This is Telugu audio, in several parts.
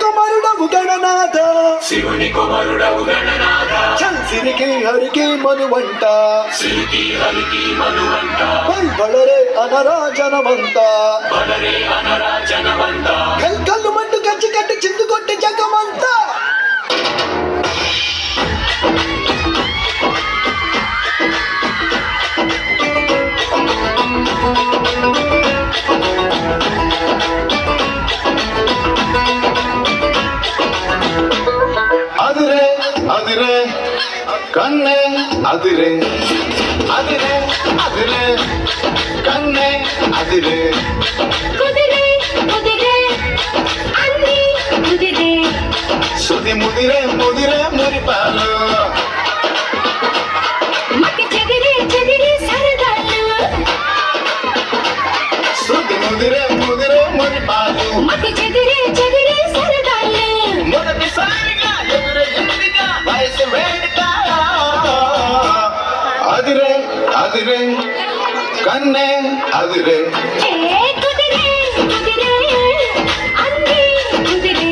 కుమారుడవు గణనాథ శివుని కుమారుడవు గణనాథ సిరికి హరికి మనువంట సిరికి హరికి మనువంట బళరే అనరా జనమంత బళరే అనరా జనమంత కల్కల్లు మంటు కంచి కట్టి చిందు కొట్టి జగమంతా అదిరే అదిరే కన్నే అదిరే అదిరే అదిరే కన్నే అదిరే కుదిరే కుదిరే అన్ని కుదిరే సుది ముదిరే ముదిరే మురిపాలు మకి చెదిరే చెదిరే సరదాలు సుది ముదిరే ముదిరే మురిపాలు మకి చెదిరే చెదిరే సరదాలు మొదటిసారిగా ఎదురయ్యిందిగా వయసు వేడుక అదిరే అదిరే కన్నే అదిరే ఏ కుదిరే కుదిరే అన్ని కుదిరే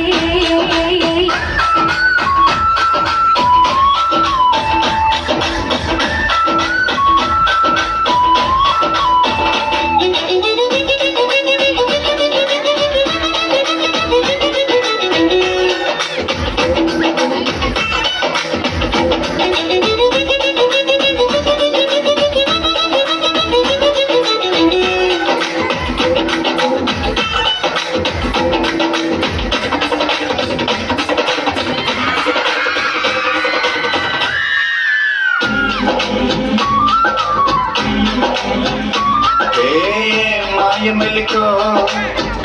మెలికో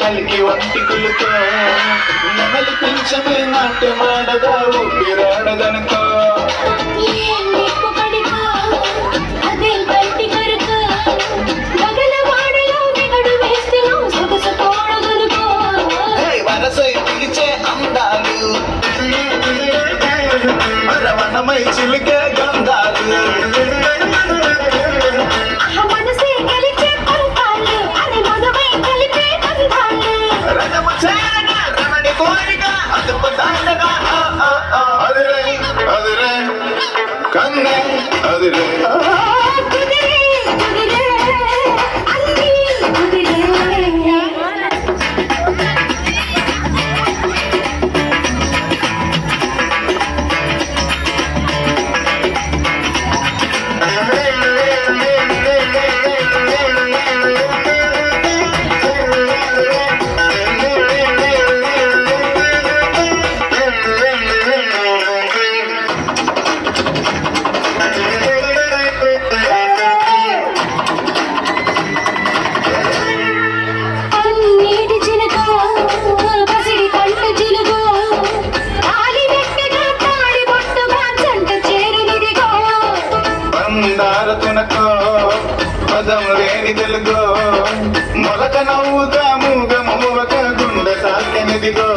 కలికి వంటి కులుకో నెమలి పింఛమే నాట్య ಮಾಡದ ఊపిరాడదనుకో అదే బయటి కరుకు గగల వాడలో దిగడు వేస్తేనో సొగసు తోడగలుకో వరసై పిలిచే అందాలు రవణమై చిలికే గంధాలు మనసే గెలిచే పంతాలు అది మగమై కలిపే బంధాలు రథము చేరగా రమణి కోరిక అదుపు దాటగా అదిరే అదిరే కన్నే అదిరే కుదిరే కుదిరే అన్ని కుదిరే తునకో పదం లేని తెలుగో మొలక నవ్వుగా మూగ మూవక గుండె తాకెనిదిగో